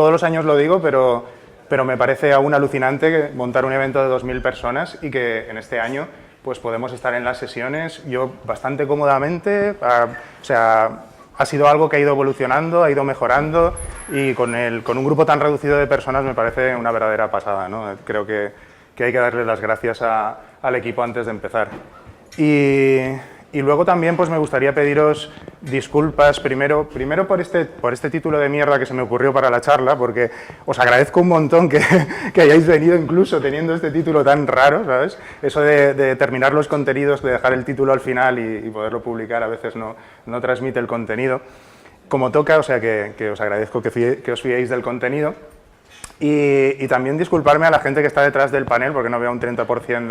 todos los años lo digo, pero me parece aún alucinante montar un evento de 2000 personas y que en este año pues podemos estar en las sesiones, yo bastante cómodamente, o sea, ha sido algo que ha ido evolucionando, ha ido mejorando y con un grupo tan reducido de personas me parece una verdadera pasada, ¿no? Creo que hay que darle las gracias al equipo antes de empezar. Y luego también pues me gustaría pediros disculpas primero por este título de mierda que se me ocurrió para la charla, porque os agradezco un montón que hayáis venido incluso teniendo este título tan raro, ¿sabes? Eso de terminar los contenidos, de dejar el título al final y poderlo publicar a veces no transmite el contenido como toca, o sea que os agradezco que os fiéis del contenido. Y también disculparme a la gente que está detrás del panel, porque no veo un 30%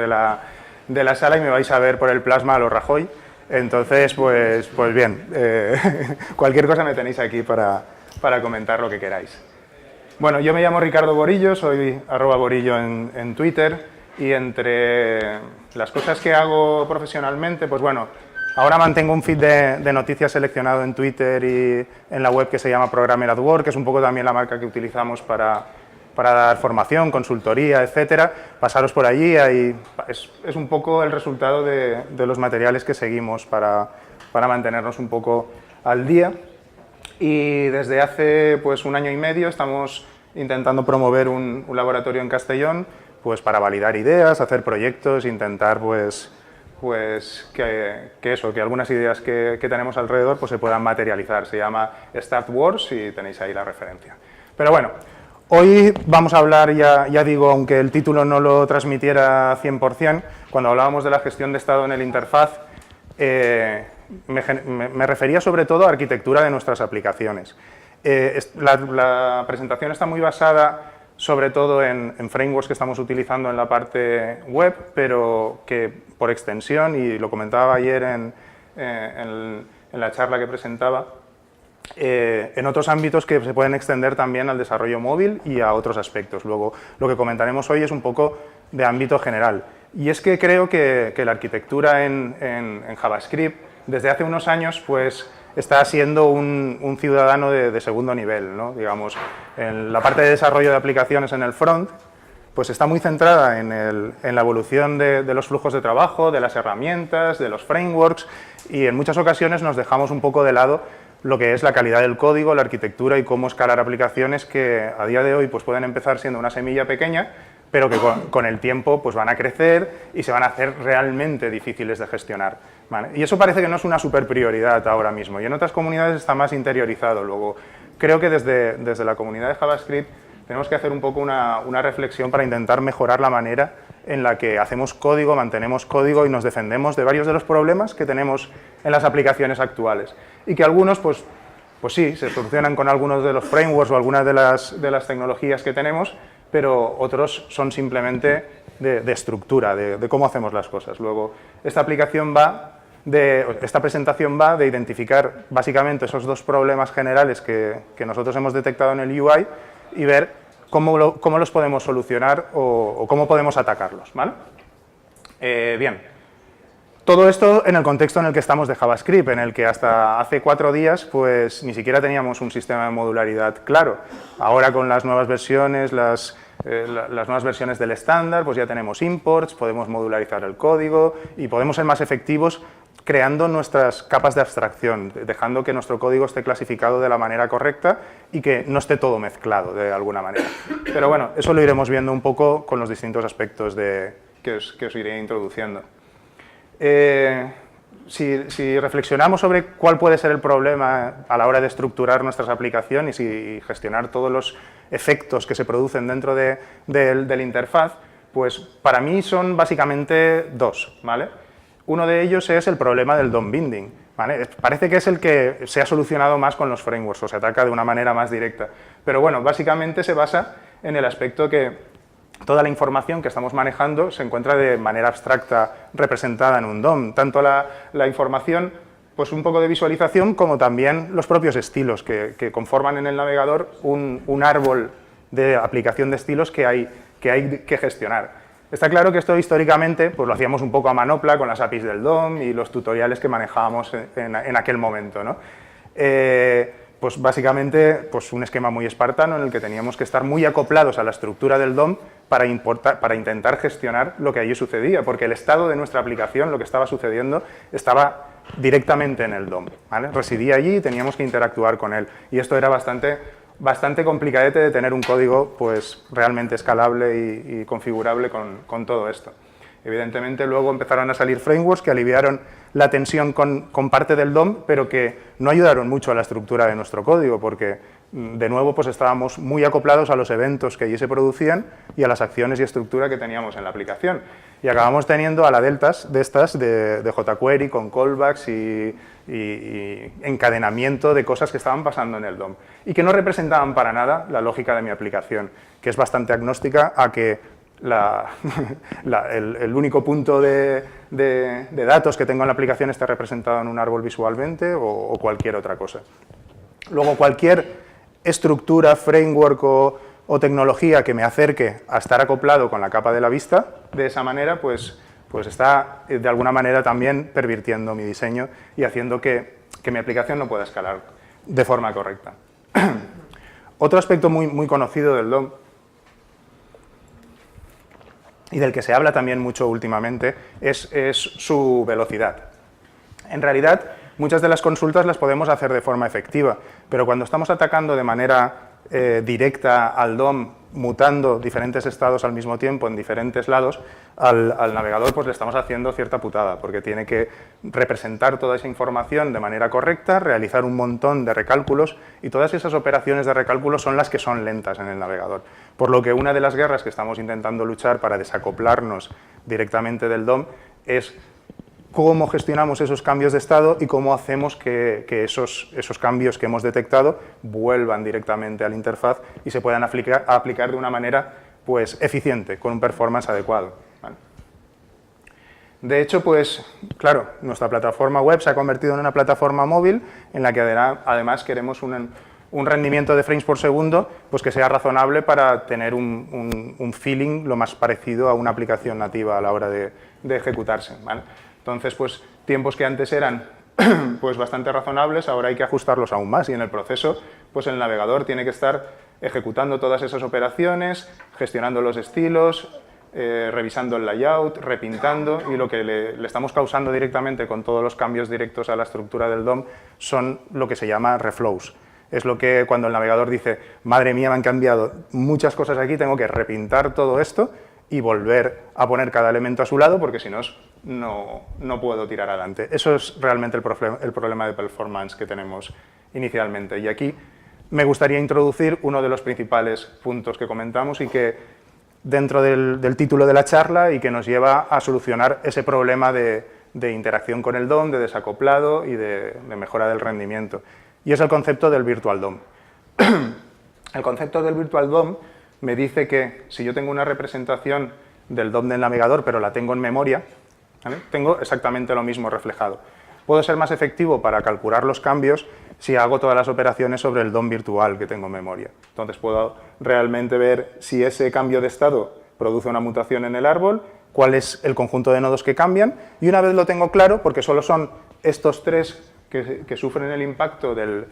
de la sala y me vais a ver por el plasma a lo Rajoy. Entonces, pues bien, cualquier cosa me tenéis aquí para comentar lo que queráis. Bueno, yo me llamo Ricardo Borillo, soy @Borillo en Twitter y entre las cosas que hago profesionalmente, pues bueno, ahora mantengo un feed de noticias seleccionado en Twitter y en la web que se llama Programmer at Work, que es un poco también la marca que utilizamos para dar formación, consultoría, etcétera. Pasaros por allí, es un poco el resultado de los materiales que seguimos para mantenernos un poco al día. Y desde hace pues 1 año y medio estamos intentando promover un laboratorio en Castellón pues para validar ideas, hacer proyectos, intentar pues que algunas ideas que tenemos alrededor pues se puedan materializar. Se llama Start Wars y tenéis ahí la referencia. Pero bueno, hoy vamos a hablar, ya digo, aunque el título no lo transmitiera 100%, cuando hablábamos de la gestión de estado en el interfaz, me refería sobre todo a arquitectura de nuestras aplicaciones. La presentación está muy basada sobre todo en frameworks que estamos utilizando en la parte web, pero que por extensión, y lo comentaba ayer en la charla que presentaba, en otros ámbitos que se pueden extender también al desarrollo móvil y a otros aspectos. Luego, lo que comentaremos hoy es un poco de ámbito general. Y es que creo que la arquitectura en JavaScript, desde hace unos años, pues está siendo un ciudadano de segundo nivel, ¿no? Digamos, en la parte de desarrollo de aplicaciones en el front, pues está muy centrada en la evolución de los flujos de trabajo, de las herramientas, de los frameworks, y en muchas ocasiones nos dejamos un poco de lado lo que es la calidad del código, la arquitectura y cómo escalar aplicaciones que a día de hoy pues pueden empezar siendo una semilla pequeña, pero que con el tiempo pues van a crecer y se van a hacer realmente difíciles de gestionar, ¿vale? Y eso parece que no es una super prioridad ahora mismo, y en otras comunidades está más interiorizado. Luego, creo que desde la comunidad de JavaScript tenemos que hacer un poco una reflexión para intentar mejorar la manera en la que hacemos código, mantenemos código y nos defendemos de varios de los problemas que tenemos en las aplicaciones actuales. Y que algunos, pues sí, se solucionan con algunos de los frameworks o algunas de las tecnologías que tenemos, pero otros son simplemente de estructura, de cómo hacemos las cosas. Luego, esta presentación va de identificar básicamente esos 2 problemas generales que nosotros hemos detectado en el UI y ver cómo los podemos solucionar o cómo podemos atacarlos, ¿vale? Bien, todo esto en el contexto en el que estamos de JavaScript, en el que hasta hace 4 días pues ni siquiera teníamos un sistema de modularidad claro. Ahora con las nuevas versiones, las nuevas versiones del estándar, pues ya tenemos imports, podemos modularizar el código y podemos ser más efectivos creando nuestras capas de abstracción, dejando que nuestro código esté clasificado de la manera correcta y que no esté todo mezclado de alguna manera. Pero bueno, eso lo iremos viendo un poco con los distintos aspectos que os iré introduciendo. Si reflexionamos sobre cuál puede ser el problema a la hora de estructurar nuestras aplicaciones y gestionar todos los efectos que se producen dentro del interfaz, pues para mí son básicamente 2, ¿vale? Uno de ellos es el problema del DOM binding, ¿vale? Parece que es el que se ha solucionado más con los frameworks o se ataca de una manera más directa, pero bueno, básicamente se basa en el aspecto que toda la información que estamos manejando se encuentra de manera abstracta representada en un DOM, tanto la información, pues un poco de visualización, como también los propios estilos que conforman en el navegador un árbol de aplicación de estilos que hay que gestionar. Está claro que esto históricamente pues lo hacíamos un poco a manopla con las APIs del DOM y los tutoriales que manejábamos en aquel momento, ¿no? Pues básicamente pues un esquema muy espartano en el que teníamos que estar muy acoplados a la estructura del DOM para intentar gestionar lo que allí sucedía, porque el estado de nuestra aplicación, lo que estaba sucediendo, estaba directamente en el DOM, ¿vale? Residía allí y teníamos que interactuar con él. Y esto era bastante complicadete de tener un código pues, realmente escalable y configurable con todo esto. Evidentemente, luego empezaron a salir frameworks que aliviaron la tensión con parte del DOM, pero que no ayudaron mucho a la estructura de nuestro código, porque, de nuevo, pues estábamos muy acoplados a los eventos que allí se producían y a las acciones y estructura que teníamos en la aplicación. Y acabamos teniendo a la deltas de estas de jQuery con callbacks y encadenamiento de cosas que estaban pasando en el DOM y que no representaban para nada la lógica de mi aplicación, que es bastante agnóstica a que el único punto de datos que tengo en la aplicación está representado en un árbol visualmente o cualquier otra cosa. Luego, cualquier estructura, framework o tecnología que me acerque a estar acoplado con la capa de la vista, de esa manera, pues está de alguna manera también pervirtiendo mi diseño y haciendo que mi aplicación no pueda escalar de forma correcta. Otro aspecto muy conocido del DOM y del que se habla también mucho últimamente, es su velocidad. En realidad, muchas de las consultas las podemos hacer de forma efectiva, pero cuando estamos atacando de manera directa al DOM, mutando diferentes estados al mismo tiempo en diferentes lados, al navegador pues le estamos haciendo cierta putada, porque tiene que representar toda esa información de manera correcta, realizar un montón de recálculos, y todas esas operaciones de recálculo son las que son lentas en el navegador. Por lo que una de las guerras que estamos intentando luchar para desacoplarnos directamente del DOM es cómo gestionamos esos cambios de estado y cómo hacemos que esos cambios que hemos detectado vuelvan directamente a la interfaz y se puedan aplicar de una manera pues, eficiente, con un performance adecuado, ¿vale? De hecho, pues, claro, nuestra plataforma web se ha convertido en una plataforma móvil en la que además queremos un rendimiento de frames por segundo pues, que sea razonable para tener un feeling lo más parecido a una aplicación nativa a la hora de ejecutarse, ¿vale? Entonces, pues, tiempos que antes eran pues, bastante razonables, ahora hay que ajustarlos aún más y en el proceso pues, el navegador tiene que estar ejecutando todas esas operaciones, gestionando los estilos, revisando el layout, repintando, y lo que le estamos causando directamente con todos los cambios directos a la estructura del DOM son lo que se llama reflows. Es lo que cuando el navegador dice, madre mía, me han cambiado muchas cosas aquí, tengo que repintar todo esto y volver a poner cada elemento a su lado, porque si no, no puedo tirar adelante. Eso es realmente el problema de performance que tenemos inicialmente. Y aquí me gustaría introducir uno de los principales puntos que comentamos y que dentro del título de la charla y que nos lleva a solucionar ese problema de interacción con el DOM, de desacoplado y de mejora del rendimiento. Y es el concepto del Virtual DOM. El concepto del Virtual DOM me dice que si yo tengo una representación del DOM del navegador, pero la tengo en memoria, ¿vale? Tengo exactamente lo mismo reflejado. Puedo ser más efectivo para calcular los cambios si hago todas las operaciones sobre el DOM virtual que tengo en memoria. Entonces puedo realmente ver si ese cambio de estado produce una mutación en el árbol, cuál es el conjunto de nodos que cambian, y una vez lo tengo claro, porque solo son estos tres que sufren el impacto de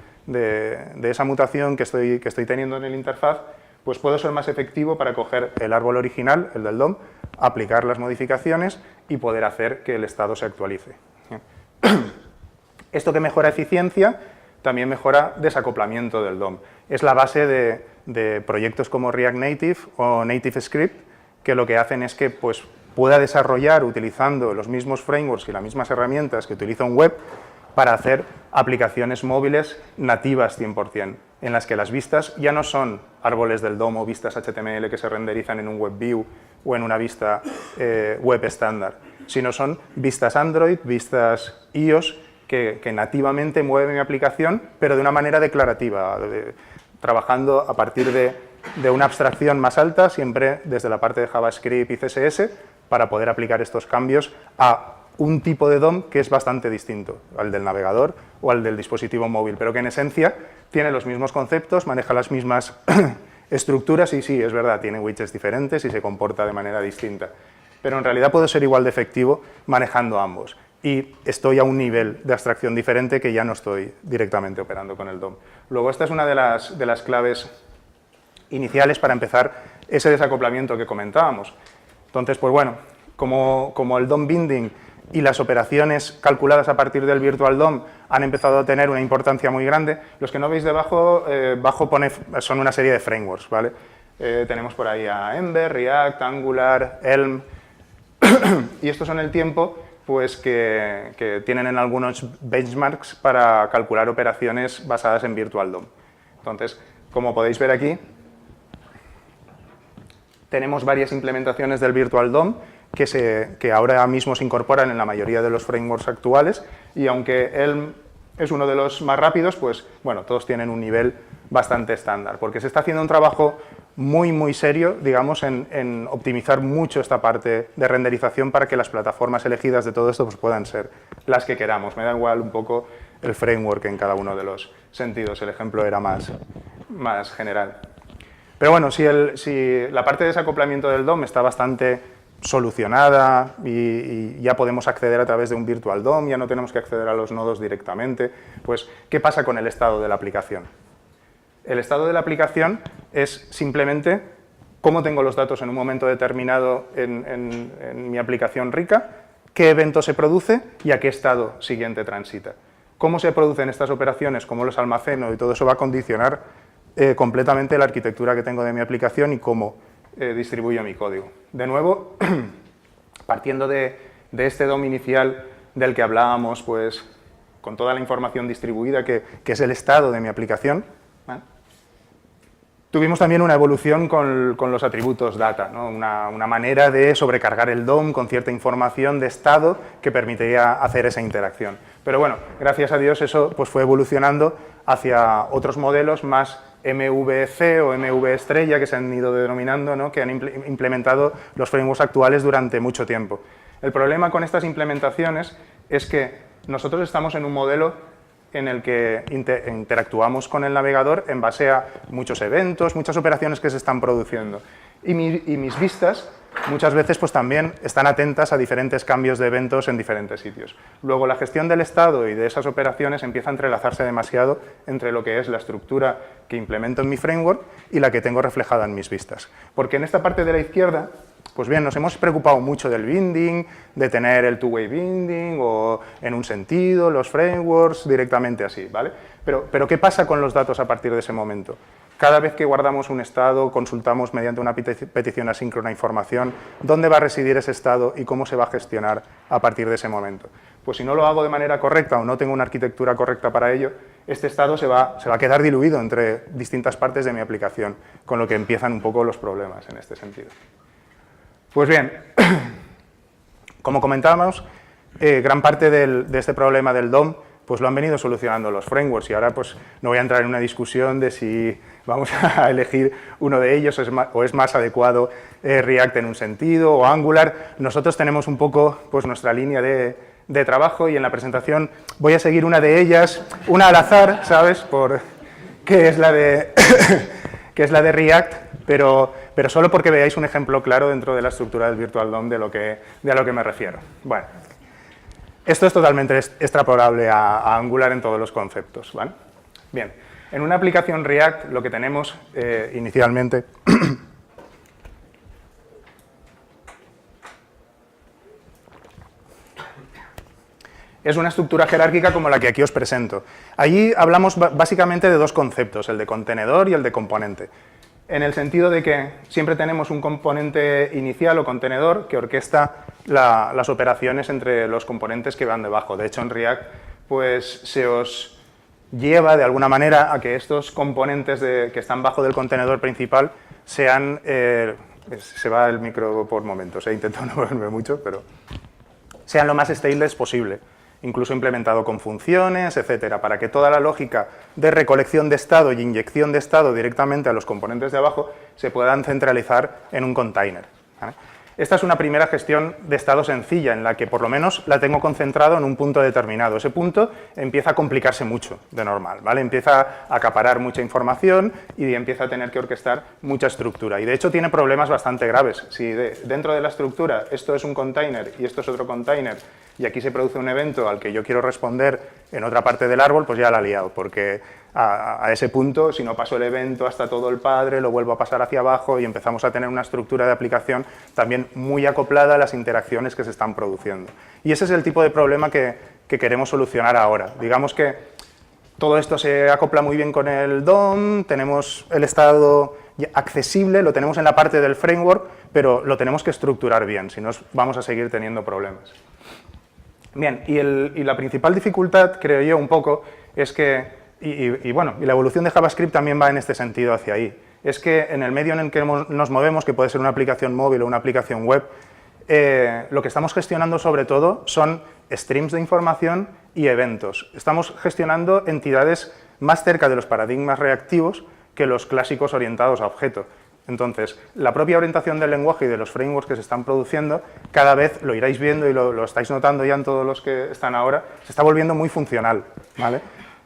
esa mutación que estoy teniendo en el interfaz, pues puedo ser más efectivo para coger el árbol original, el del DOM, aplicar las modificaciones y poder hacer que el estado se actualice. Esto que mejora eficiencia también mejora desacoplamiento del DOM. Es la base de proyectos como React Native o NativeScript, que lo que hacen es que pues, pueda desarrollar utilizando los mismos frameworks y las mismas herramientas que utiliza un web para hacer aplicaciones móviles nativas 100%, en las que las vistas ya no son árboles del DOM o vistas HTML que se renderizan en un web view o en una vista web estándar, sino son vistas Android, vistas iOS, que nativamente mueven mi aplicación, pero de una manera declarativa, trabajando a partir de una abstracción más alta, siempre desde la parte de JavaScript y CSS, para poder aplicar estos cambios a un tipo de DOM que es bastante distinto al del navegador o al del dispositivo móvil, pero que en esencia tiene los mismos conceptos, maneja las mismas estructuras y sí, es verdad, tiene widgets diferentes y se comporta de manera distinta. Pero en realidad puede ser igual de efectivo manejando ambos. y estoy a un nivel de abstracción diferente que ya no estoy directamente operando con el DOM. Luego, esta es una de las claves iniciales para empezar ese desacoplamiento que comentábamos. Entonces, pues bueno, como el DOM binding y las operaciones calculadas a partir del Virtual DOM han empezado a tener una importancia muy grande, los que no veis debajo, son una serie de frameworks, ¿vale? Tenemos por ahí a Ember, React, Angular, Elm, y estos son el tiempo pues, que tienen en algunos benchmarks para calcular operaciones basadas en Virtual DOM. Entonces, como podéis ver aquí, tenemos varias implementaciones del Virtual DOM que ahora mismo se incorporan en la mayoría de los frameworks actuales, y aunque Elm es uno de los más rápidos, pues bueno, todos tienen un nivel bastante estándar, porque se está haciendo un trabajo muy serio, digamos, en optimizar mucho esta parte de renderización para que las plataformas elegidas de todo esto pues, puedan ser las que queramos. Me da igual un poco el framework en cada uno de los sentidos, el ejemplo era más general. Pero bueno, si la parte de desacoplamiento del DOM está bastante solucionada y ya podemos acceder a través de un Virtual DOM, ya no tenemos que acceder a los nodos directamente, pues, ¿qué pasa con el estado de la aplicación? El estado de la aplicación es simplemente cómo tengo los datos en un momento determinado en mi aplicación rica, qué evento se produce y a qué estado siguiente transita. Cómo se producen estas operaciones, cómo los almaceno y todo eso va a condicionar completamente la arquitectura que tengo de mi aplicación y cómo distribuyo mi código. De nuevo, partiendo de este DOM inicial del que hablábamos, pues, con toda la información distribuida que es el estado de mi aplicación, ¿vale? Tuvimos también una evolución con los atributos data, ¿no? Una manera de sobrecargar el DOM con cierta información de estado que permitiría hacer esa interacción. Pero bueno, gracias a Dios eso pues, fue evolucionando hacia otros modelos más MVC o MV estrella que se han ido denominando, ¿no? Que han implementado los frameworks actuales durante mucho tiempo. El problema con estas implementaciones es que nosotros estamos en un modelo en el que interactuamos con el navegador en base a muchos eventos, muchas operaciones que se están produciendo. Y mis vistas muchas veces pues, también están atentas a diferentes cambios de eventos en diferentes sitios. Luego la gestión del estado y de esas operaciones empieza a entrelazarse demasiado entre lo que es la estructura que implemento en mi framework y la que tengo reflejada en mis vistas. Porque en esta parte de la izquierda, pues bien, nos hemos preocupado mucho del binding, de tener el two-way binding o en un sentido, los frameworks, directamente así, ¿vale? Pero ¿qué pasa con los datos a partir de ese momento? Cada vez que guardamos un estado, consultamos mediante una petición asíncrona información, ¿dónde va a residir ese estado y cómo se va a gestionar a partir de ese momento? Pues si no lo hago de manera correcta o no tengo una arquitectura correcta para ello, este estado se va a quedar diluido entre distintas partes de mi aplicación, con lo que empiezan un poco los problemas en este sentido. Pues bien, como comentábamos, gran parte de este problema del DOM pues lo han venido solucionando los frameworks y ahora pues no voy a entrar en una discusión de si vamos a elegir uno de ellos o es más adecuado React en un sentido o Angular. Nosotros tenemos un poco pues nuestra línea de trabajo y en la presentación voy a seguir una de ellas, una al azar, ¿sabes? Que es la de React, pero solo porque veáis un ejemplo claro dentro de la estructura del Virtual DOM de a lo que me refiero. Bueno, esto es totalmente extrapolable a Angular en todos los conceptos, ¿vale? Bien, en una aplicación React lo que tenemos inicialmente es una estructura jerárquica como la que aquí os presento. Allí hablamos básicamente de dos conceptos, el de contenedor y el de componente, en el sentido de que siempre tenemos un componente inicial o contenedor que orquesta las operaciones entre los componentes que van debajo. De hecho, en React pues, se os lleva de alguna manera a que estos componentes que están bajo del contenedor principal sean... se va el micro por momentos, he intentado no moverme mucho, pero sean lo más stables posible, incluso implementado con funciones, etcétera, para que toda la lógica de recolección de estado y inyección de estado directamente a los componentes de abajo se puedan centralizar en un container, ¿vale? Esta es una primera gestión de estado sencilla, en la que por lo menos la tengo concentrado en un punto determinado. Ese punto empieza a complicarse mucho de normal, ¿vale? Empieza a acaparar mucha información y empieza a tener que orquestar mucha estructura. Y de hecho tiene problemas bastante graves. Si dentro de la estructura esto es un container y esto es otro container, y aquí se produce un evento al que yo quiero responder en otra parte del árbol, pues ya la he liado, porque a ese punto, si no paso el evento hasta todo el padre, lo vuelvo a pasar hacia abajo y empezamos a tener una estructura de aplicación también muy acoplada a las interacciones que se están produciendo. Y ese es el tipo de problema que queremos solucionar ahora. Digamos que todo esto se acopla muy bien con el DOM, tenemos el estado accesible, lo tenemos en la parte del framework, pero lo tenemos que estructurar bien, si no vamos a seguir teniendo problemas. Bien, y la principal dificultad, creo yo, un poco, es que, bueno, y la evolución de JavaScript también va en este sentido hacia ahí, es que en el medio en el que nos movemos, que puede ser una aplicación móvil o una aplicación web, lo que estamos gestionando sobre todo son streams de información y eventos. Estamos gestionando entidades más cerca de los paradigmas reactivos que los clásicos orientados a objeto. Entonces, la propia orientación del lenguaje y de los frameworks que se están produciendo, cada vez lo iréis viendo y lo estáis notando ya en todos los que están ahora, se está volviendo muy funcional, ¿vale?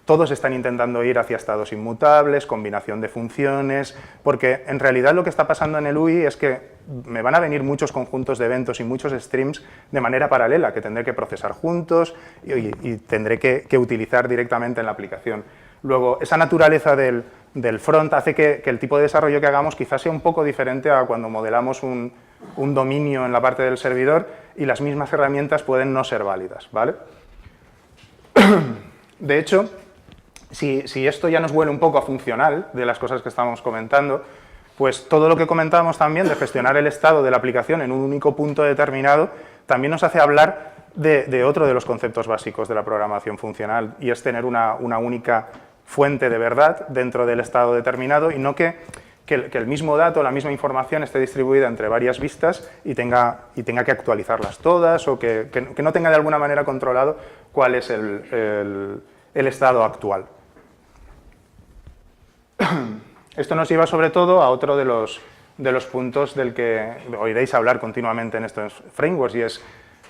Todos están intentando ir hacia estados inmutables, combinación de funciones, porque en realidad lo que está pasando en el UI es que me van a venir muchos conjuntos de eventos y muchos streams de manera paralela, que tendré que procesar juntos y tendré que utilizar directamente en la aplicación. Luego, esa naturaleza del front hace que el tipo de desarrollo que hagamos quizás sea un poco diferente a cuando modelamos un dominio en la parte del servidor y las mismas herramientas pueden no ser válidas, ¿vale? De hecho, si esto ya nos huele un poco a funcional de las cosas que estamos comentando, pues todo lo que comentábamos también de gestionar el estado de la aplicación en un único punto determinado también nos hace hablar de otro de los conceptos básicos de la programación funcional, y es tener una única fuente de verdad dentro del estado determinado y no que el mismo dato, la misma información esté distribuida entre varias vistas y tenga que actualizarlas todas, o que no tenga de alguna manera controlado cuál es el estado actual. Esto nos lleva sobre todo a otro de los puntos del que oiréis hablar continuamente en estos frameworks, y es,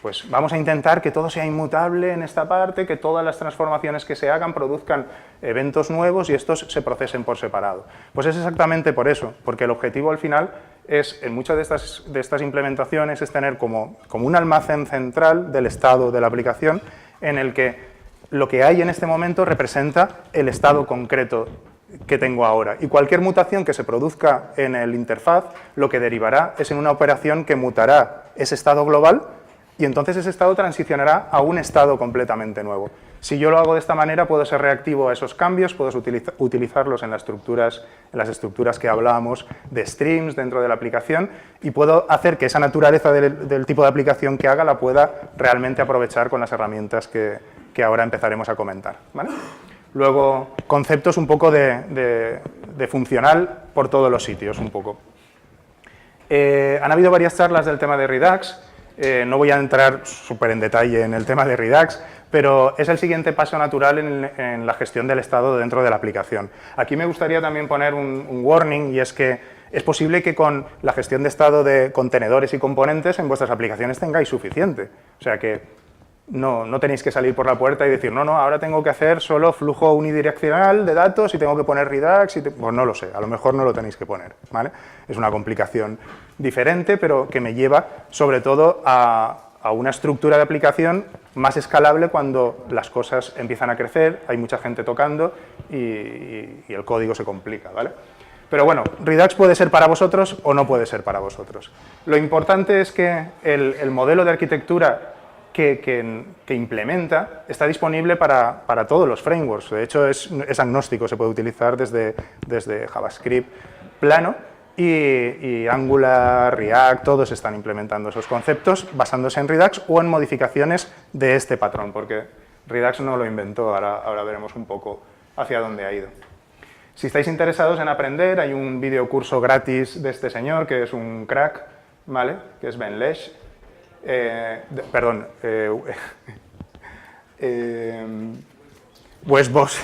pues vamos a intentar que todo sea inmutable en esta parte, que todas las transformaciones que se hagan produzcan eventos nuevos y estos se procesen por separado. Pues es exactamente por eso, porque el objetivo al final es, en muchas de estas implementaciones, es tener como un almacén central del estado de la aplicación en el que lo que hay en este momento representa el estado concreto que tengo ahora, y cualquier mutación que se produzca en el interfaz lo que derivará es en una operación que mutará ese estado global, y entonces ese estado transicionará a un estado completamente nuevo. Si yo lo hago de esta manera, puedo ser reactivo a esos cambios, puedo utilizarlos en las estructuras que hablábamos de streams dentro de la aplicación, y puedo hacer que esa naturaleza del tipo de aplicación que haga la pueda realmente aprovechar con las herramientas que ahora empezaremos a comentar, ¿vale? Luego, conceptos un poco de funcional por todos los sitios, un poco. Han habido varias charlas del tema de Redux. No voy a entrar súper en detalle en el tema de Redux, pero es el siguiente paso natural en la gestión del estado dentro de la aplicación. Aquí me gustaría también poner un warning, y es que es posible que con la gestión de estado de contenedores y componentes en vuestras aplicaciones tengáis suficiente. O sea que no tenéis que salir por la puerta y decir, no, ahora tengo que hacer solo flujo unidireccional de datos y tengo que poner Redux, pues no lo sé, a lo mejor no lo tenéis que poner, ¿vale? Es una complicación diferente, pero que me lleva sobre todo a una estructura de aplicación más escalable cuando las cosas empiezan a crecer, hay mucha gente tocando y el código se complica, ¿vale? Pero bueno, Redux puede ser para vosotros o no puede ser para vosotros. Lo importante es que el modelo de arquitectura que implementa está disponible para todos los frameworks. De hecho, es agnóstico, se puede utilizar desde JavaScript plano, y Angular, React, todos están implementando esos conceptos basándose en Redux o en modificaciones de este patrón, porque Redux no lo inventó, ahora veremos un poco hacia dónde ha ido. Si estáis interesados en aprender, hay un videocurso gratis de este señor, que es un crack, ¿vale? Que es Ben Lesh. Wes Bos,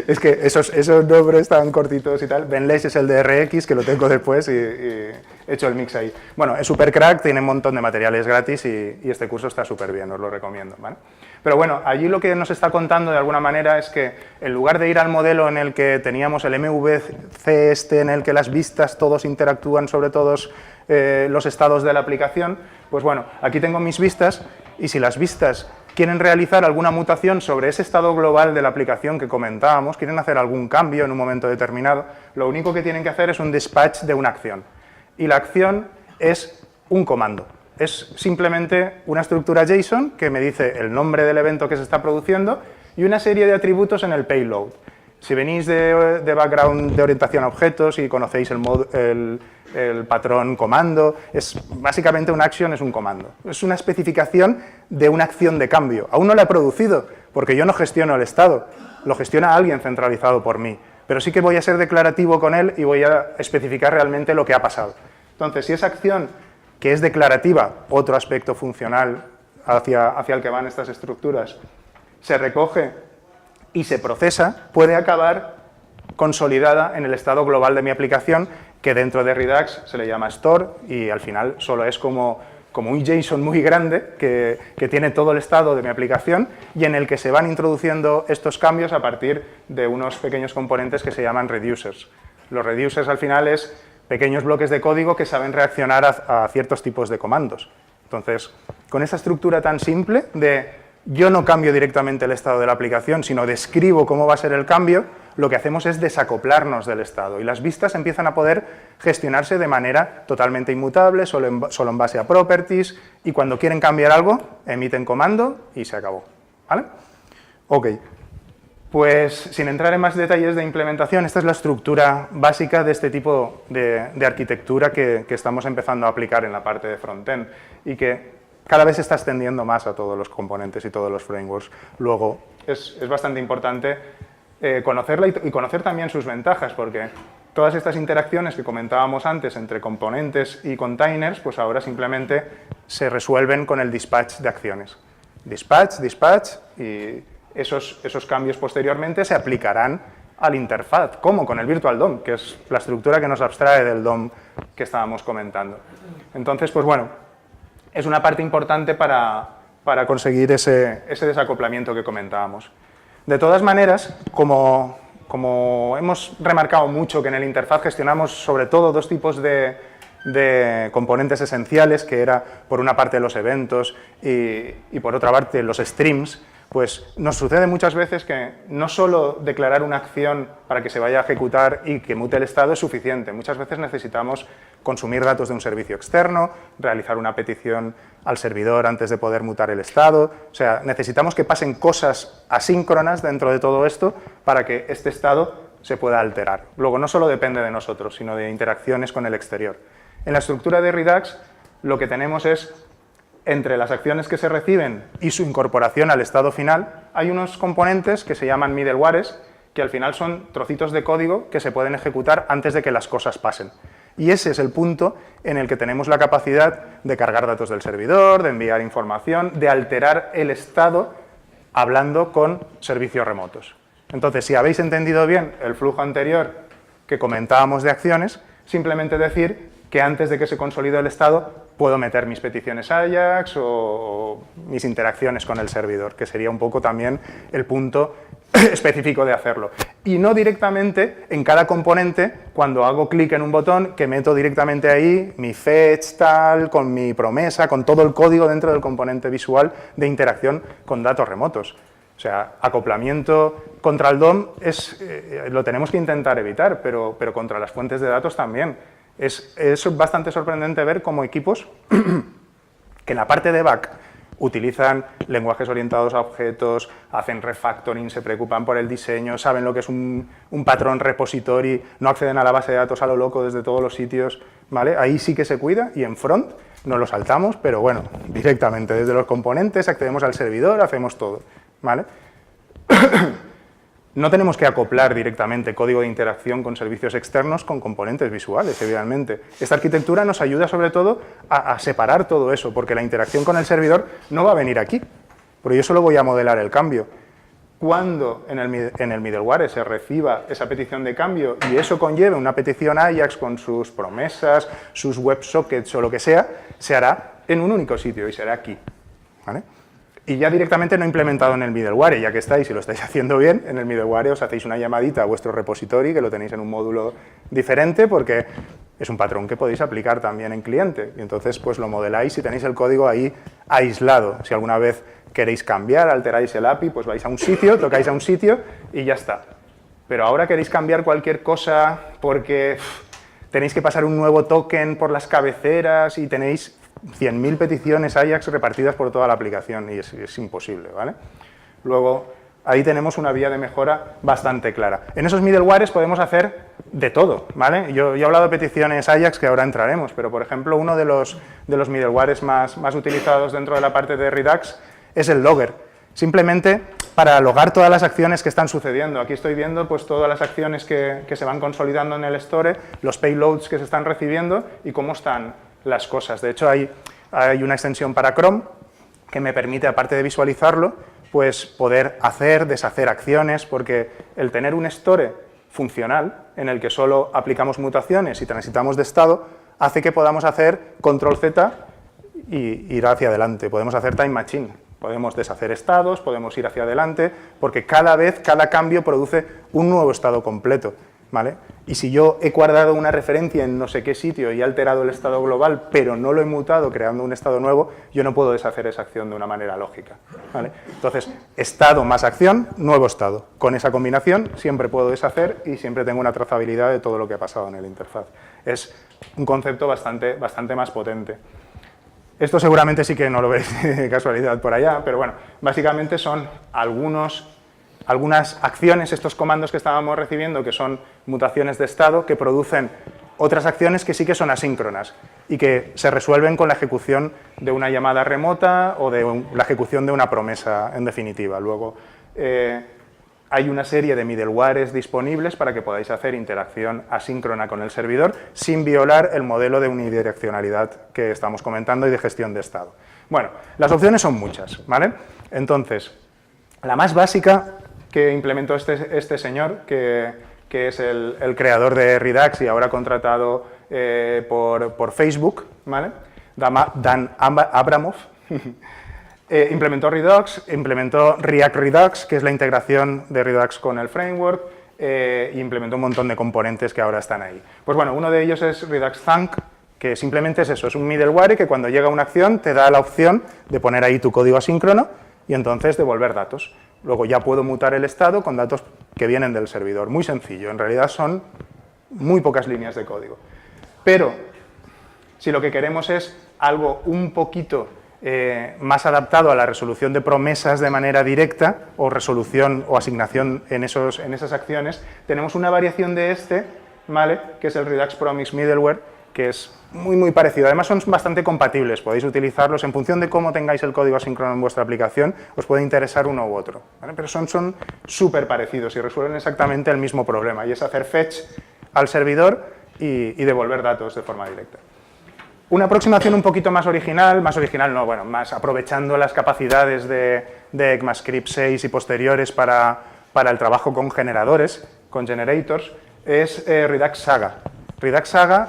es que esos nombres tan cortitos y tal. Ben Lesh es el de RX, que lo tengo después y he hecho el mix ahí. Bueno, es super crack, tiene un montón de materiales gratis y este curso está súper bien, os lo recomiendo, ¿vale? Pero bueno, allí lo que nos está contando de alguna manera es que en lugar de ir al modelo en el que teníamos el MVC en el que las vistas todos interactúan sobre todos los estados de la aplicación, pues bueno, aquí tengo mis vistas y si las vistas quieren realizar alguna mutación sobre ese estado global de la aplicación que comentábamos, quieren hacer algún cambio en un momento determinado, lo único que tienen que hacer es un dispatch de una acción. Y la acción es un comando. Es simplemente una estructura JSON que me dice el nombre del evento que se está produciendo y una serie de atributos en el payload. Si venís de background de orientación a objetos y conocéis el patrón comando, básicamente una action es un comando. Es una especificación de una acción de cambio. Aún no la he producido, porque yo no gestiono el estado, lo gestiona alguien centralizado por mí, pero sí que voy a ser declarativo con él y voy a especificar realmente lo que ha pasado. Entonces, si esa acción que es declarativa, otro aspecto funcional hacia el que van estas estructuras, se recoge y se procesa, puede acabar consolidada en el estado global de mi aplicación, que dentro de Redux se le llama store y al final solo es como un JSON muy grande que tiene todo el estado de mi aplicación y en el que se van introduciendo estos cambios a partir de unos pequeños componentes que se llaman reducers. Los reducers al final es pequeños bloques de código que saben reaccionar a ciertos tipos de comandos. Entonces, con esa estructura tan simple de yo no cambio directamente el estado de la aplicación, sino describo cómo va a ser el cambio, lo que hacemos es desacoplarnos del estado y las vistas empiezan a poder gestionarse de manera totalmente inmutable, solo en base a properties, y cuando quieren cambiar algo, emiten comando y se acabó. ¿Vale? Ok, pues sin entrar en más detalles de implementación, esta es la estructura básica de este tipo de arquitectura que estamos empezando a aplicar en la parte de frontend y que cada vez se está extendiendo más a todos los componentes y todos los frameworks. Luego, es bastante importante conocerla y conocer también sus ventajas, porque todas estas interacciones que comentábamos antes entre componentes y containers, pues ahora simplemente se resuelven con el dispatch de acciones. Dispatch, y esos cambios posteriormente se aplicarán al interfaz, como con el Virtual DOM, que es la estructura que nos abstrae del DOM que estábamos comentando. Entonces, pues bueno, es una parte importante para conseguir ese desacoplamiento que comentábamos. De todas maneras, como hemos remarcado mucho que en el interfaz gestionamos sobre todo dos tipos de componentes esenciales, que era por una parte los eventos y por otra parte los streams, pues nos sucede muchas veces que no solo declarar una acción para que se vaya a ejecutar y que mute el estado es suficiente. Muchas veces necesitamos consumir datos de un servicio externo, realizar una petición al servidor antes de poder mutar el estado. O sea, necesitamos que pasen cosas asíncronas dentro de todo esto para que este estado se pueda alterar. Luego, no solo depende de nosotros, sino de interacciones con el exterior. En la estructura de Redux, lo que tenemos es, entre las acciones que se reciben y su incorporación al estado final, hay unos componentes que se llaman middlewares, que al final son trocitos de código que se pueden ejecutar antes de que las cosas pasen. Y ese es el punto en el que tenemos la capacidad de cargar datos del servidor, de enviar información, de alterar el estado hablando con servicios remotos. Entonces, si habéis entendido bien el flujo anterior que comentábamos de acciones, simplemente decir que antes de que se consolide el estado puedo meter mis peticiones Ajax o mis interacciones con el servidor, que sería un poco también el punto específico de hacerlo. Y no directamente en cada componente, cuando hago clic en un botón, que meto directamente ahí mi fetch, tal, con mi promesa, con todo el código dentro del componente visual de interacción con datos remotos. O sea, acoplamiento contra el DOM lo tenemos que intentar evitar, pero contra las fuentes de datos también. Es bastante sorprendente ver cómo equipos que en la parte de back utilizan lenguajes orientados a objetos, hacen refactoring, se preocupan por el diseño, saben lo que es un patrón repository, no acceden a la base de datos a lo loco desde todos los sitios, ¿vale? Ahí sí que se cuida y en front no lo saltamos, pero bueno, directamente desde los componentes accedemos al servidor, hacemos todo, ¿vale? No tenemos que acoplar directamente código de interacción con servicios externos con componentes visuales, evidentemente. Esta arquitectura nos ayuda sobre todo a separar todo eso, porque la interacción con el servidor no va a venir aquí, porque yo solo voy a modelar el cambio. Cuando en el middleware se reciba esa petición de cambio y eso conlleve una petición Ajax con sus promesas, sus WebSockets o lo que sea, se hará en un único sitio y será aquí, ¿vale? Y ya directamente no implementado en el middleware, ya que estáis y lo estáis haciendo bien, en el middleware os hacéis una llamadita a vuestro repository, que lo tenéis en un módulo diferente, porque es un patrón que podéis aplicar también en cliente, y entonces pues lo modeláis y tenéis el código ahí aislado. Si alguna vez queréis cambiar, alteráis el API, pues vais a un sitio, tocáis a un sitio y ya está. Pero ahora queréis cambiar cualquier cosa porque tenéis que pasar un nuevo token por las cabeceras y tenéis 100.000 peticiones Ajax repartidas por toda la aplicación y es imposible, ¿vale? Luego, ahí tenemos una vía de mejora bastante clara. En esos middlewares podemos hacer de todo, ¿vale? Yo he hablado de peticiones Ajax que ahora entraremos, pero por ejemplo uno de los middlewares más utilizados dentro de la parte de Redux es el logger. Simplemente para logar todas las acciones que están sucediendo. Aquí estoy viendo pues, todas las acciones que se van consolidando en el store, los payloads que se están recibiendo y cómo están las cosas. De hecho, hay una extensión para Chrome que me permite, aparte de visualizarlo, pues poder hacer, deshacer acciones, porque el tener un store funcional en el que solo aplicamos mutaciones y transitamos de estado, hace que podamos hacer control Z y ir hacia adelante. Podemos hacer time machine, podemos deshacer estados, podemos ir hacia adelante, porque cada vez, cada cambio produce un nuevo estado completo, ¿vale? Y si yo he guardado una referencia en no sé qué sitio y he alterado el estado global, pero no lo he mutado creando un estado nuevo, yo no puedo deshacer esa acción de una manera lógica, ¿vale? Entonces, estado más acción, nuevo estado. Con esa combinación siempre puedo deshacer y siempre tengo una trazabilidad de todo lo que ha pasado en el interfaz. Es un concepto bastante más potente. Esto seguramente sí que no lo veis de casualidad por allá, pero bueno, básicamente son algunas acciones, estos comandos que estábamos recibiendo, que son mutaciones de estado, que producen otras acciones que sí que son asíncronas y que se resuelven con la ejecución de una llamada remota o de la ejecución de una promesa en definitiva. Luego, hay una serie de middlewares disponibles para que podáis hacer interacción asíncrona con el servidor sin violar el modelo de unidireccionalidad que estamos comentando y de gestión de estado. Bueno, las opciones son muchas, ¿vale? Entonces, la más básica que implementó este señor, que es el creador de Redux y ahora contratado por Facebook, ¿vale? Dan Abramov. Implementó Redux, implementó React Redux, que es la integración de Redux con el framework, e implementó un montón de componentes que ahora están ahí. Pues bueno, uno de ellos es Redux Thunk, que simplemente es eso, es un middleware que cuando llega una acción te da la opción de poner ahí tu código asíncrono y entonces devolver datos. Luego ya puedo mutar el estado con datos que vienen del servidor. Muy sencillo, en realidad son muy pocas líneas de código. Pero si lo que queremos es algo un poquito más adaptado a la resolución de promesas de manera directa o resolución o asignación en esas acciones, tenemos una variación de ¿vale? Que es el Redux Promise Middleware, que es muy parecido. Además son bastante compatibles, podéis utilizarlos en función de cómo tengáis el código asíncrono en vuestra aplicación, os puede interesar uno u otro, ¿vale? Pero son súper parecidos y resuelven exactamente el mismo problema, y es hacer fetch al servidor y devolver datos de forma directa. Una aproximación un poquito más original no, bueno, más aprovechando las capacidades de ECMAScript 6 y posteriores para el trabajo con generadores, con generators, es Redux Saga. Redux Saga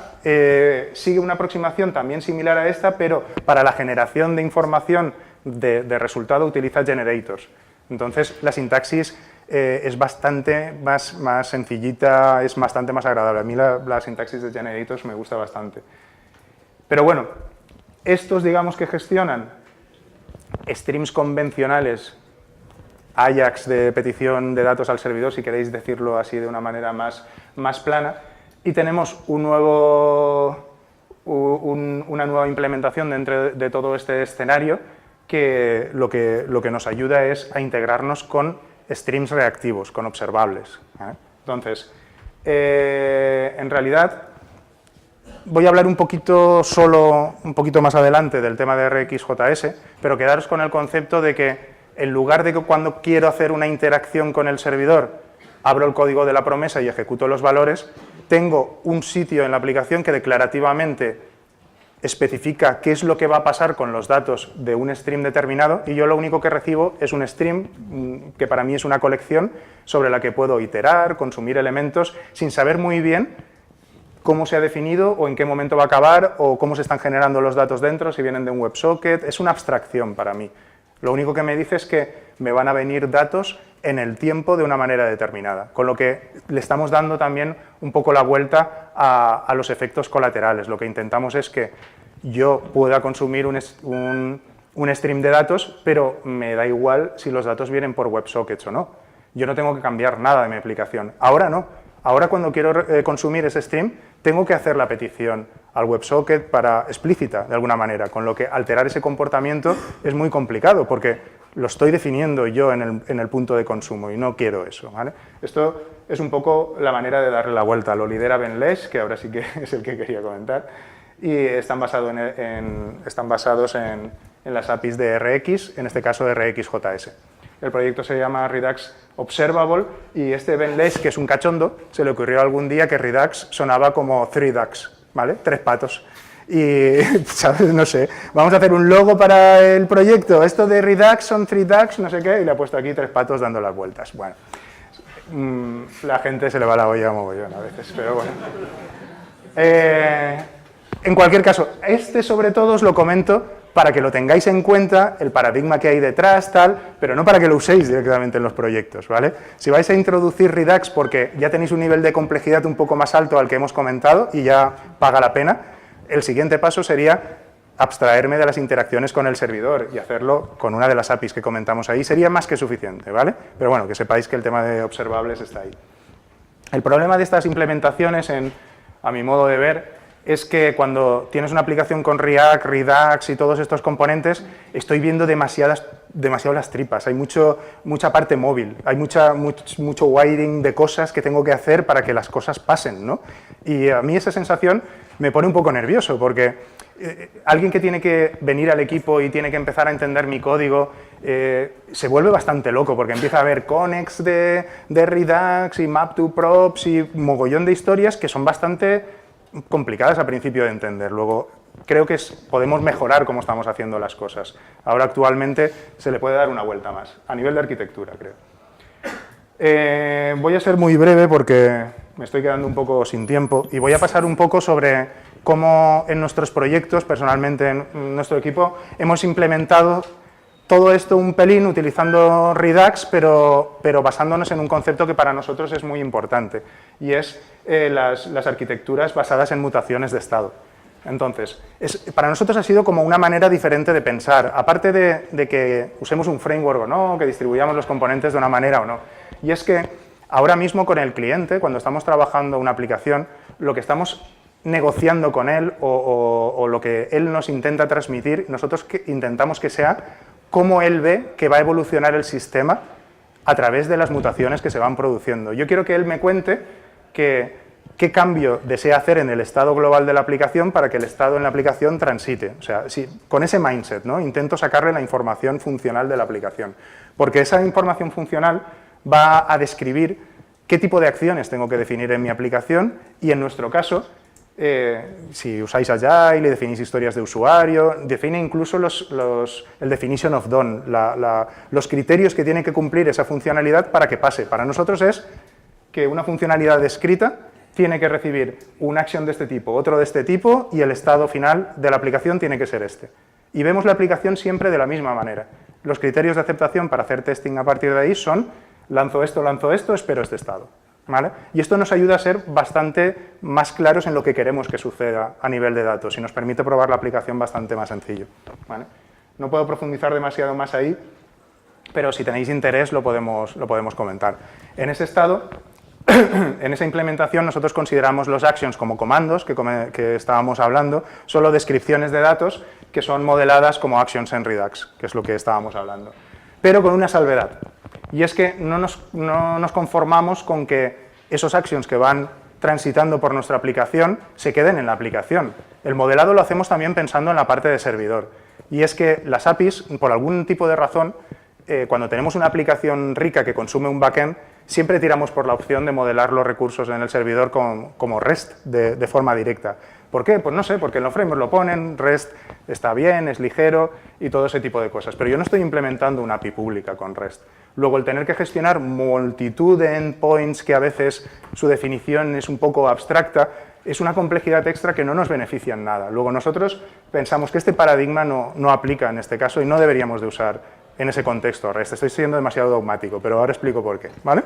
sigue una aproximación también similar a esta, pero para la generación de información de resultado utiliza generators. Entonces, la sintaxis es bastante más sencillita, es bastante más agradable. A mí la sintaxis de generators me gusta bastante. Pero bueno, estos, digamos, que gestionan streams convencionales, Ajax de petición de datos al servidor, si queréis decirlo así de una manera más plana, y tenemos una nueva implementación dentro de todo este escenario que lo que nos ayuda es a integrarnos con streams reactivos, con observables, ¿vale? Entonces, en realidad, voy a hablar un poquito más adelante del tema de RxJS, pero quedaros con el concepto de que en lugar de que cuando quiero hacer una interacción con el servidor, abro el código de la promesa y ejecuto los valores, tengo un sitio en la aplicación que declarativamente especifica qué es lo que va a pasar con los datos de un stream determinado y yo lo único que recibo es un stream que para mí es una colección sobre la que puedo iterar, consumir elementos sin saber muy bien cómo se ha definido o en qué momento va a acabar o cómo se están generando los datos dentro, si vienen de un WebSocket. Es una abstracción para mí. Lo único que me dice es que me van a venir datos en el tiempo de una manera determinada, con lo que le estamos dando también un poco la vuelta a los efectos colaterales. Lo que intentamos es que yo pueda consumir un stream de datos, pero me da igual si los datos vienen por WebSockets o no. Yo no tengo que cambiar nada de mi aplicación. Ahora no. Ahora cuando quiero consumir ese stream, tengo que hacer la petición al WebSocket explícita, de alguna manera, con lo que alterar ese comportamiento es muy complicado, porque lo estoy definiendo yo en el punto de consumo y no quiero eso, ¿vale? Esto es un poco la manera de darle la vuelta. Lo lidera Ben Lesh, que ahora sí que es el que quería comentar, y están basados en las APIs de RX, en este caso de RxJS. El proyecto se llama Redux Observable y este Ben Lesh, que es un cachondo, se le ocurrió algún día que Redux sonaba como Three Ducks, ¿vale? 3 patos. Y, ¿sabes? No sé, vamos a hacer un logo para el proyecto, esto de Redux son 3 Ducks, no sé qué, y le ha puesto aquí 3 patos dando las vueltas. Bueno, la gente se le va la olla a mogollón a veces, pero bueno. En cualquier caso, sobre todo os lo comento para que lo tengáis en cuenta, el paradigma que hay detrás, tal, pero no para que lo uséis directamente en los proyectos, ¿vale? Si vais a introducir Redux porque ya tenéis un nivel de complejidad un poco más alto al que hemos comentado y ya paga la pena, el siguiente paso sería abstraerme de las interacciones con el servidor y hacerlo con una de las APIs que comentamos ahí, sería más que suficiente, ¿vale? Pero bueno, que sepáis que el tema de observables está ahí. El problema de estas implementaciones, a mi modo de ver, es que cuando tienes una aplicación con React, Redux y todos estos componentes, estoy viendo demasiado las tripas, hay mucha parte móvil, hay mucho wiring de cosas que tengo que hacer para que las cosas pasen, ¿no? Y a mí esa sensación me pone un poco nervioso, porque alguien que tiene que venir al equipo y tiene que empezar a entender mi código, se vuelve bastante loco, porque empieza a haber connects de Redux y map to props y mogollón de historias que son bastante complicadas al principio de entender. Luego, creo que podemos mejorar cómo estamos haciendo las cosas. Ahora, actualmente, se le puede dar una vuelta más, a nivel de arquitectura, creo. Voy a ser muy breve porque me estoy quedando un poco sin tiempo y voy a pasar un poco sobre cómo en nuestros proyectos, personalmente en nuestro equipo, hemos implementado todo esto un pelín utilizando Redux, pero basándonos en un concepto que para nosotros es muy importante, y es las arquitecturas basadas en mutaciones de estado. Entonces, para nosotros ha sido como una manera diferente de pensar, aparte de que usemos un framework o no, que distribuyamos los componentes de una manera o no. Y es que ahora mismo con el cliente, cuando estamos trabajando una aplicación, lo que estamos negociando con él o lo que él nos intenta transmitir, nosotros intentamos que sea cómo él ve que va a evolucionar el sistema a través de las mutaciones que se van produciendo. Yo quiero que él me cuente qué cambio desea hacer en el estado global de la aplicación para que el estado en la aplicación transite. O sea, con ese mindset, ¿no? Intento sacarle la información funcional de la aplicación, porque esa información funcional va a describir qué tipo de acciones tengo que definir en mi aplicación y, en nuestro caso, si usáis Agile y definís historias de usuario, define incluso el definition of done, los criterios que tiene que cumplir esa funcionalidad para que pase. Para nosotros es que una funcionalidad escrita tiene que recibir una acción de este tipo, otro de este tipo, y el estado final de la aplicación tiene que ser este. Y vemos la aplicación siempre de la misma manera. Los criterios de aceptación para hacer testing a partir de ahí son lanzo esto, espero este estado, ¿vale? Y esto nos ayuda a ser bastante más claros en lo que queremos que suceda a nivel de datos y nos permite probar la aplicación bastante más sencillo, ¿vale? No puedo profundizar demasiado más ahí, pero si tenéis interés lo podemos comentar. En ese estado, en esa implementación, nosotros consideramos los actions como comandos, que estábamos hablando, solo descripciones de datos que son modeladas como actions en Redux, que es lo que estábamos hablando. Pero con una salvedad, y es que no nos conformamos con que esos actions que van transitando por nuestra aplicación se queden en la aplicación. El modelado lo hacemos también pensando en la parte de servidor, y es que las APIs, por algún tipo de razón, cuando tenemos una aplicación rica que consume un backend, siempre tiramos por la opción de modelar los recursos en el servidor como REST de forma directa. ¿Por qué? Pues no sé, porque en los frameworks lo ponen, REST está bien, es ligero y todo ese tipo de cosas. Pero yo no estoy implementando una API pública con REST. Luego, el tener que gestionar multitud de endpoints que a veces su definición es un poco abstracta, es una complejidad extra que no nos beneficia en nada. Luego, nosotros pensamos que este paradigma no aplica en este caso y no deberíamos de usar en ese contexto REST. Estoy siendo demasiado dogmático, pero ahora explico por qué, ¿vale?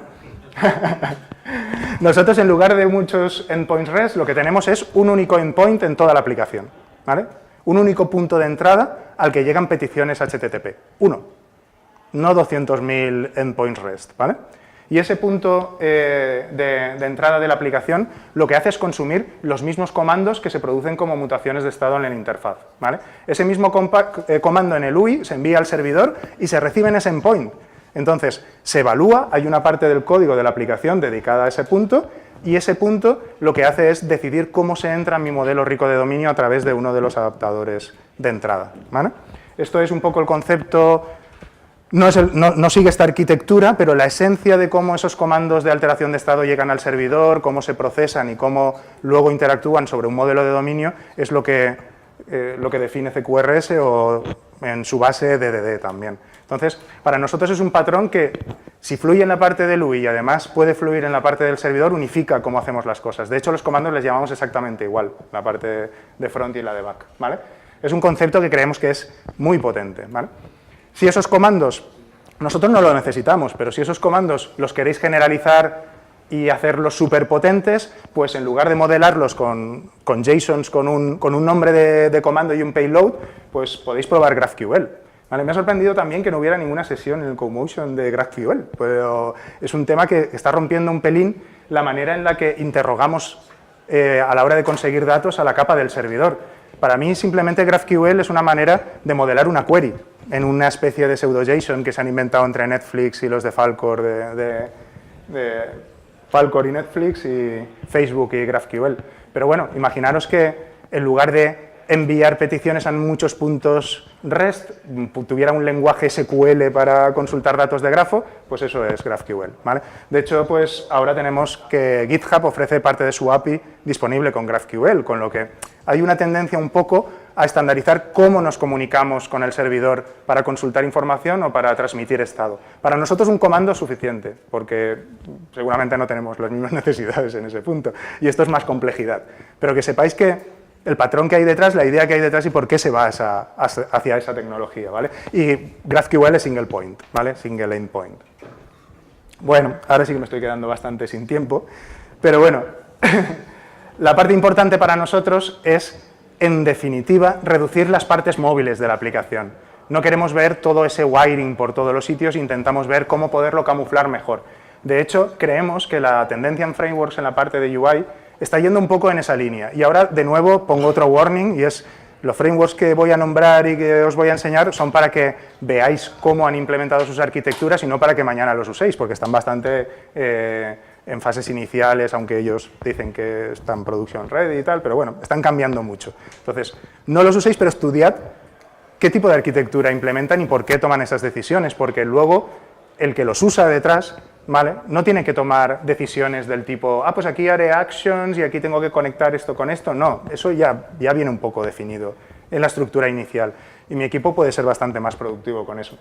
Nosotros, en lugar de muchos endpoints REST, lo que tenemos es un único endpoint en toda la aplicación, ¿vale? Un único punto de entrada al que llegan peticiones HTTP. Uno, no 200.000 endpoints REST, ¿vale? Y ese punto de entrada de la aplicación lo que hace es consumir los mismos comandos que se producen como mutaciones de estado en la interfaz, ¿vale? Ese mismo comando en el UI se envía al servidor y se recibe en ese endpoint. Entonces, se evalúa, hay una parte del código de la aplicación dedicada a ese punto, y ese punto lo que hace es decidir cómo se entra en mi modelo rico de dominio a través de uno de los adaptadores de entrada, ¿vale? Esto es un poco el concepto. No sigue esta arquitectura, pero la esencia de cómo esos comandos de alteración de estado llegan al servidor, cómo se procesan y cómo luego interactúan sobre un modelo de dominio es lo que define CQRS o en su base DDD también. Entonces, para nosotros es un patrón que, si fluye en la parte del UI y además puede fluir en la parte del servidor, unifica cómo hacemos las cosas. De hecho, los comandos les llamamos exactamente igual, la parte de front y la de back, ¿vale? Es un concepto que creemos que es muy potente, ¿vale? Si esos comandos, nosotros no lo necesitamos, pero si esos comandos los queréis generalizar y hacerlos súper potentes, pues en lugar de modelarlos con JSONs, con un nombre de comando y un payload, pues podéis probar GraphQL. ¿Vale? Me ha sorprendido también que no hubiera ninguna sesión en el CodeMotion de GraphQL, pero es un tema que está rompiendo un pelín la manera en la que interrogamos a la hora de conseguir datos a la capa del servidor. Para mí, simplemente GraphQL es una manera de modelar una query en una especie de pseudo-JSON que se han inventado entre Netflix y los de Falcor, de Falcor y Netflix y Facebook y GraphQL. Pero bueno, imaginaros que en lugar de enviar peticiones a muchos puntos REST, tuviera un lenguaje SQL para consultar datos de grafo, pues eso es GraphQL, ¿vale? De hecho, pues ahora tenemos que GitHub ofrece parte de su API disponible con GraphQL, con lo que hay una tendencia un poco a estandarizar cómo nos comunicamos con el servidor para consultar información o para transmitir estado. Para nosotros un comando es suficiente, porque seguramente no tenemos las mismas necesidades en ese punto, y esto es más complejidad. Pero que sepáis que el patrón que hay detrás, la idea que hay detrás y por qué se va hacia esa tecnología, ¿vale? Y GraphQL es single point, ¿vale? Single endpoint. Bueno, ahora sí que me estoy quedando bastante sin tiempo, pero bueno, la parte importante para nosotros es, en definitiva, reducir las partes móviles de la aplicación. No queremos ver todo ese wiring por todos los sitios, intentamos ver cómo poderlo camuflar mejor. De hecho, creemos que la tendencia en frameworks en la parte de UI está yendo un poco en esa línea. Y ahora, de nuevo, pongo otro warning, y es los frameworks que voy a nombrar y que os voy a enseñar son para que veáis cómo han implementado sus arquitecturas y no para que mañana los uséis, porque están bastante en fases iniciales, aunque ellos dicen que están production ready y tal, pero bueno, están cambiando mucho. Entonces, no los uséis, pero estudiad qué tipo de arquitectura implementan y por qué toman esas decisiones, porque luego el que los usa detrás, ¿vale?, no tiene que tomar decisiones del tipo, pues aquí haré actions y aquí tengo que conectar esto con esto. No, eso ya viene un poco definido en la estructura inicial y mi equipo puede ser bastante más productivo con eso.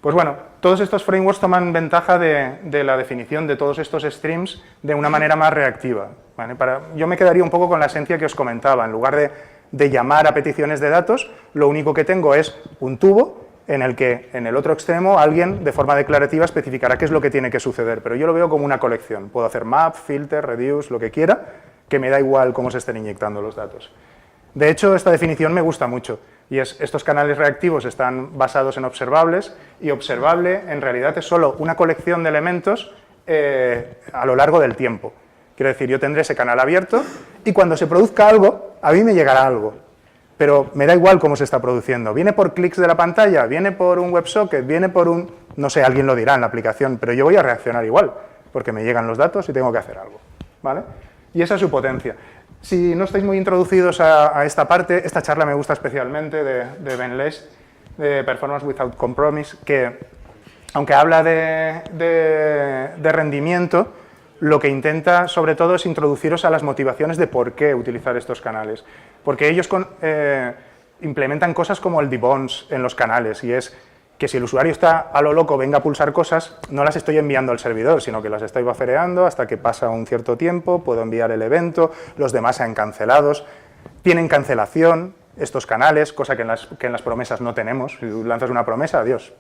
Pues bueno, todos estos frameworks toman ventaja de la definición de todos estos streams de una manera más reactiva, ¿vale? Yo me quedaría un poco con la esencia que os comentaba. En lugar de llamar a peticiones de datos, lo único que tengo es un tubo en el que en el otro extremo alguien de forma declarativa especificará qué es lo que tiene que suceder, pero yo lo veo como una colección. Puedo hacer map, filter, reduce, lo que quiera, que me da igual cómo se estén inyectando los datos. De hecho, esta definición me gusta mucho, y es, estos canales reactivos están basados en observables, y observable en realidad es solo una colección de elementos a lo largo del tiempo. Quiero decir, yo tendré ese canal abierto, y cuando se produzca algo, a mí me llegará algo. Pero me da igual cómo se está produciendo. ¿Viene por clics de la pantalla? ¿Viene por un WebSocket? ¿Viene por un...? No sé, alguien lo dirá en la aplicación, pero yo voy a reaccionar igual, porque me llegan los datos y tengo que hacer algo, ¿vale? Y esa es su potencia. Si no estáis muy introducidos a esta parte, esta charla me gusta especialmente de Ben Lesch, de Performance Without Compromise, que, aunque habla de rendimiento, lo que intenta, sobre todo, es introduciros a las motivaciones de por qué utilizar estos canales. Porque ellos implementan cosas como el debounce en los canales, y es que si el usuario está a lo loco, venga a pulsar cosas, no las estoy enviando al servidor, sino que las estoy buffereando hasta que pasa un cierto tiempo, puedo enviar el evento, los demás sean cancelados, tienen cancelación, estos canales, cosa que en las promesas no tenemos. Si tú lanzas una promesa, adiós,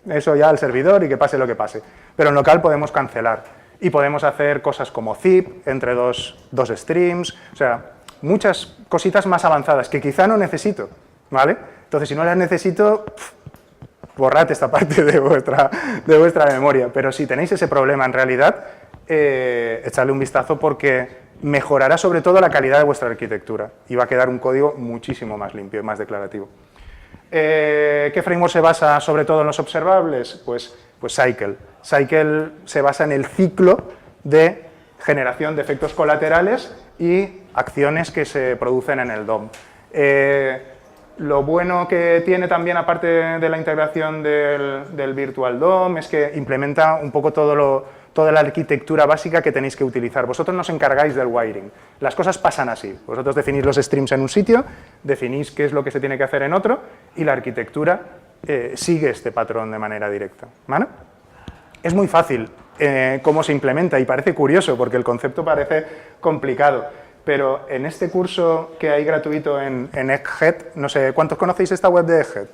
eso ya al servidor y que pase lo que pase. Pero en local podemos cancelar y podemos hacer cosas como zip entre dos streams, o sea, muchas cositas más avanzadas que quizá no necesito, ¿vale? Entonces, si no las necesito, borrad esta parte de vuestra memoria, pero si tenéis ese problema en realidad, echadle un vistazo porque mejorará sobre todo la calidad de vuestra arquitectura y va a quedar un código muchísimo más limpio y más declarativo. ¿Qué framework se basa sobre todo en los observables? Pues Cycle. Cycle se basa en el ciclo de generación de efectos colaterales y acciones que se producen en el DOM. Lo bueno que tiene también, aparte de la integración del Virtual DOM, es que implementa un poco toda la arquitectura básica que tenéis que utilizar. Vosotros no os encargáis del wiring. Las cosas pasan así. Vosotros definís los streams en un sitio, definís qué es lo que se tiene que hacer en otro y la arquitectura sigue este patrón de manera directa, ¿vale? Es muy fácil cómo se implementa y parece curioso porque el concepto parece complicado, pero en este curso que hay gratuito en Egghead, no sé, ¿cuántos conocéis esta web de Egghead?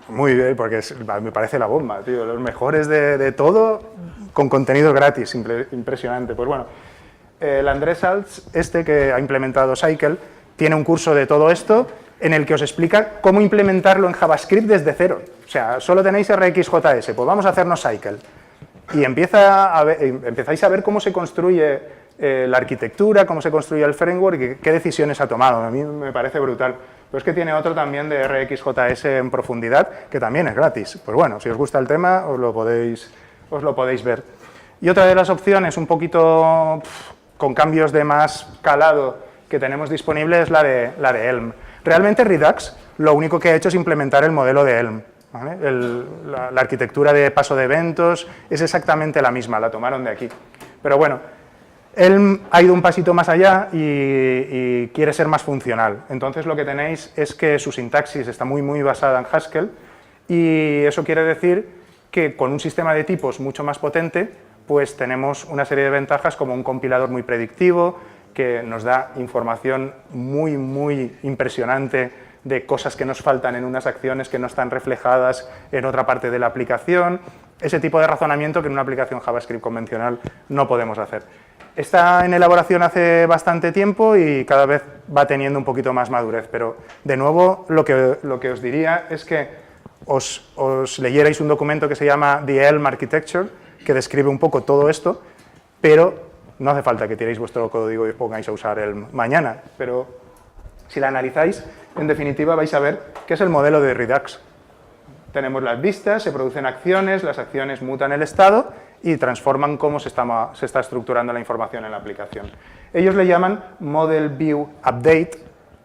Muy bien, porque me parece la bomba, tío, los mejores de todo con contenidos gratis, impresionante. Pues bueno, el Andrés Alts, que ha implementado Cycle, tiene un curso de todo esto en el que os explica cómo implementarlo en JavaScript desde cero. O sea, solo tenéis RxJS, pues vamos a hacernos Cycle. Y empezáis a ver cómo se construye la arquitectura, cómo se construye el framework y qué decisiones ha tomado. A mí me parece brutal. Pero es que tiene otro también de RxJS en profundidad, que también es gratis. Pues bueno, si os gusta el tema, os lo podéis ver. Y otra de las opciones, un poquito con cambios de más calado que tenemos disponible, es la de Elm. Realmente Redux lo único que ha hecho es implementar el modelo de Elm, ¿vale? La arquitectura de paso de eventos es exactamente la misma, la tomaron de aquí. Pero bueno, Elm ha ido un pasito más allá y quiere ser más funcional. Entonces lo que tenéis es que su sintaxis está muy basada en Haskell y eso quiere decir que con un sistema de tipos mucho más potente, pues tenemos una serie de ventajas como un compilador muy predictivo, que nos da información muy impresionante de cosas que nos faltan en unas acciones que no están reflejadas en otra parte de la aplicación, ese tipo de razonamiento que en una aplicación JavaScript convencional no podemos hacer. Está en elaboración hace bastante tiempo y cada vez va teniendo un poquito más madurez, pero de nuevo lo que os diría es que os leyerais un documento que se llama The Elm Architecture, que describe un poco todo esto, pero no hace falta que tiréis vuestro código y os pongáis a usar Elm mañana, pero si la analizáis, en definitiva vais a ver que es el modelo de Redux. Tenemos las vistas, se producen acciones, las acciones mutan el estado y transforman cómo se está estructurando la información en la aplicación. Ellos le llaman Model View Update,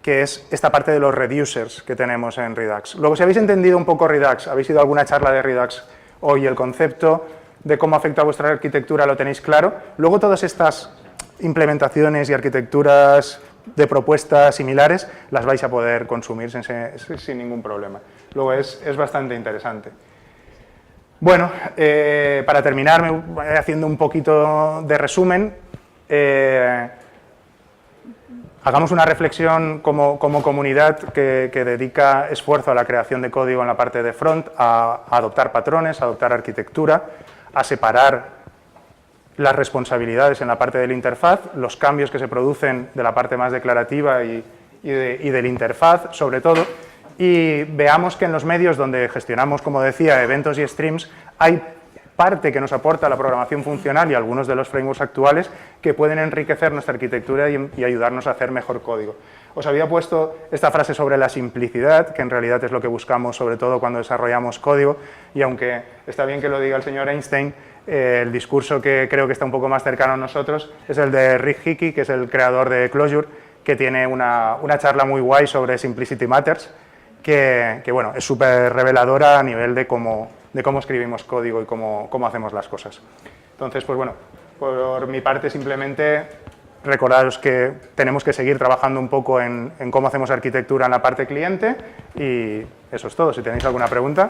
que es esta parte de los reducers que tenemos en Redux. Luego, si habéis entendido un poco Redux, habéis ido a alguna charla de Redux hoy, el concepto de cómo afecta a vuestra arquitectura lo tenéis claro, luego todas estas implementaciones y arquitecturas de propuestas similares las vais a poder consumir sin ningún problema. Luego es bastante interesante. Bueno, para terminar, me voy haciendo un poquito de resumen. Hagamos una reflexión como comunidad que dedica esfuerzo a la creación de código en la parte de front, a adoptar patrones, a adoptar arquitectura, a separar las responsabilidades en la parte de la interfaz, los cambios que se producen de la parte más declarativa y de la interfaz, sobre todo, y veamos que en los medios donde gestionamos, como decía, eventos y streams, hay parte que nos aporta la programación funcional y algunos de los frameworks actuales que pueden enriquecer nuestra arquitectura y ayudarnos a hacer mejor código. Os había puesto esta frase sobre la simplicidad, que en realidad es lo que buscamos sobre todo cuando desarrollamos código, y aunque está bien que lo diga el señor Einstein, el discurso que creo que está un poco más cercano a nosotros es el de Rick Hickey, que es el creador de Clojure, que tiene una charla muy guay sobre Simplicity Matters, que bueno, es súper reveladora a nivel de cómo escribimos código y cómo hacemos las cosas. Entonces, pues bueno, por mi parte simplemente recordaros que tenemos que seguir trabajando un poco en cómo hacemos arquitectura en la parte cliente y eso es todo. Si tenéis alguna pregunta.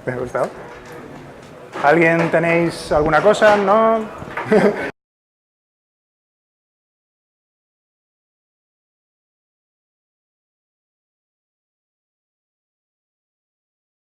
¿Te ha gustado? ¿Alguien tenéis alguna cosa? ¿No?